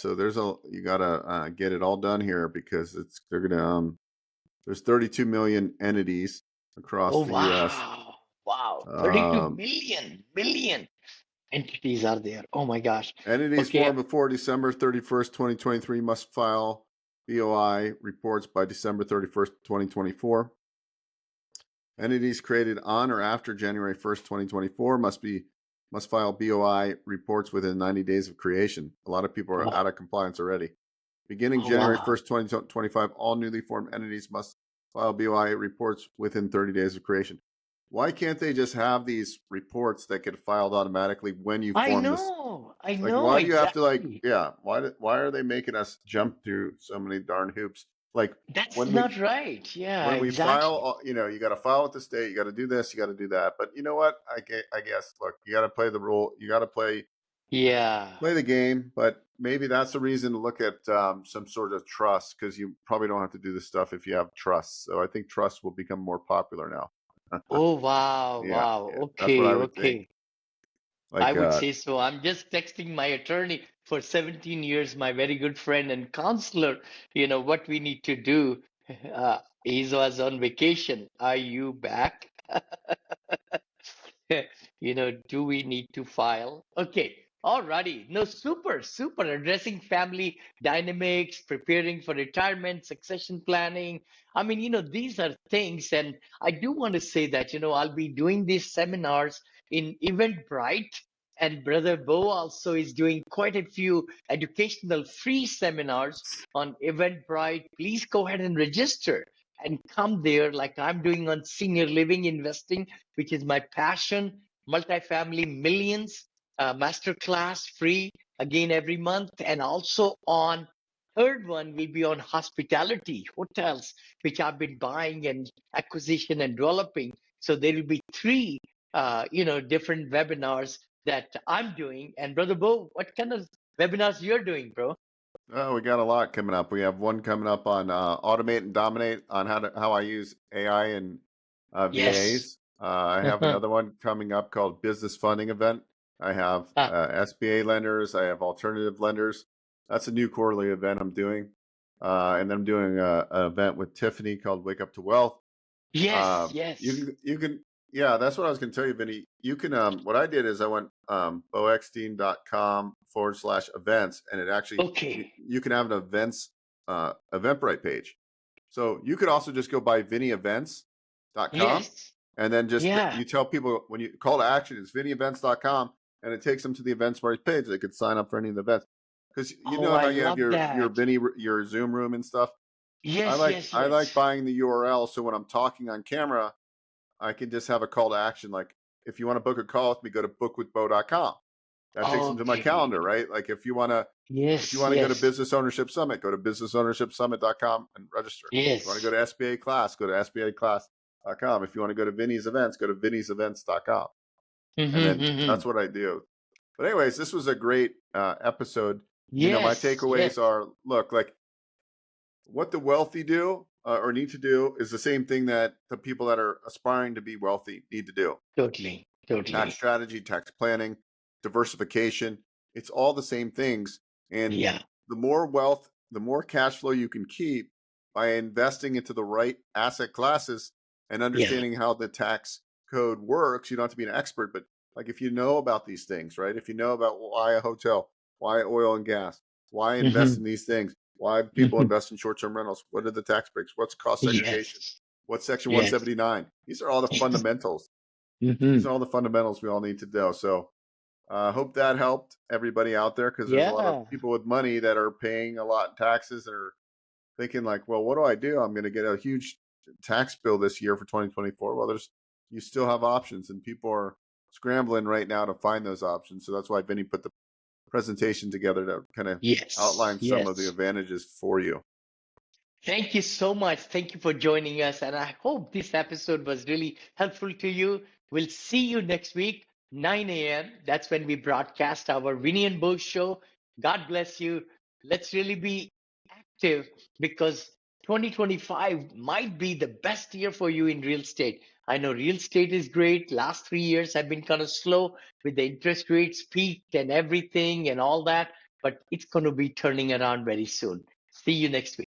So you gotta get it all done here because they're gonna there's 32 million entities across Oh, the U.S. wow. Wow. 32 Um, million entities are there. Oh my gosh. entities Okay. formed before December 31st, 2023 must file BOI reports by December 31st, 2024. Entities created on or after January 1st, 2024 must file BOI reports within 90 days of creation. A lot of people are Wow. out of compliance already. Beginning Oh, January wow. 1st, 2025, all newly formed entities must file BOI reports within 30 days of creation. Why can't they just have these reports that get filed automatically when you form this? I Like, know why do you have to exactly. why are they making us jump through so many darn hoops? Like That's when we not right. Yeah, when we file, exactly. you got to file with the state, you got to do this, you got to do that. But you know what? I guess, look, you got to play the rule, you got to Yeah. play the game. But maybe that's the reason to look at some sort of trust because you probably don't have to do this stuff if you have trust. So I think trust will become more popular now. Oh, wow. Yeah, Wow. yeah, that's what Okay. I would think. Okay. I Like, would say so. I'm just texting my attorney for 17 years, my very good friend and counselor, what we need to do. He was on vacation. Are you back? Do we need to file? Okay. Alrighty. No, super, super. Addressing family dynamics, preparing for retirement, succession planning. I mean, these are things. And I do want to say that, I'll be doing these seminars in Eventbrite. And Brother Bo also is doing quite a few educational free seminars on Eventbrite. Please go ahead and register and come there like I'm doing on senior living investing, which is my passion, multifamily millions, masterclass free again every month. And also on third one will be on hospitality, hotels, which I've been buying and acquisition and developing. So there will be three, different webinars that I'm doing. And Brother Bo, what kind of webinars you're doing, bro? oh, we got a lot coming up. We have one coming up on automate and dominate on how I use AI and Yes. VAs. I have another one coming up called business funding event. I have Ah, SBA lenders. I have alternative lenders. That's a new quarterly event I'm doing. And then I'm doing an event with Tiffany called Wake Up to Wealth. yes, You can yeah, that's what I was going to tell you, Vinny. You can what I did is I went boexstein.com/events, and it actually okay. you can have an Eventbrite page. So you could also just go by vinnyevents.com Yes. and then just Yeah. you tell people when you call to action is vinnyevents.com and it takes them to the Eventbrite page. They could sign up for any of the events. Because you Oh, know I how you have love your that. Vinny your Zoom room and stuff. Yes, yes, I like yes. buying the URL so when I'm talking on camera, I can just have a call to action. Like if you want to book a call with me, go to bookwithbo.com. That takes them to my Okay. calendar, right? Like if you Yes, want to go to yes, Business Ownership Summit, go to businessownershipsummit.com and register. If you want to go yes. to SBA class, go to sbaclass.com. If you want to go to Vinny's events, go to vinny'sevents.com. And then Mm-hmm. that's what I do. But anyways, this was a great episode. My Yes, takeaways yes. are, look, like what the wealthy do or need to do is the same thing that the people that are aspiring to be wealthy need to do. Totally, Tax totally. strategy, tax planning, diversification. It's all the same things. And Yeah, the more wealth, the more cash flow you can keep by investing into the right asset classes and yeah. understanding how the tax code works. You don't have to be an expert, but like if you know about these things, right? If you know about why a hotel, why oil and gas, why invest Mm-hmm. in these things, why people Mm-hmm. invest in short-term rentals, what are the tax breaks, what's cost segregation, Yes, what's section yes. 179. These are all the fundamentals. These Mm-hmm. are all the fundamentals we all need to know. So I hope that helped everybody out there because there's a lot of Yeah. people with money that are paying a lot in taxes and are thinking like, well, what do I do? I'm going to get a huge tax bill this year for 2024. Well, you still have options and people are scrambling right now to find those options. So that's why Vinny put the presentation together to kind of Yes, outline some of the yes. advantages for you. Thank you so much. Thank you for joining us. And I hope this episode was really helpful to you. We'll see you next week, 9 a.m. That's when we broadcast our Vinney and Beau show. God bless you. Let's really be active because 2025 might be the best year for you in real estate. I know real estate is great. Last 3 years have been kind of slow with the interest rates peaked and everything and all that. but it's going to be turning around very soon. See you next week.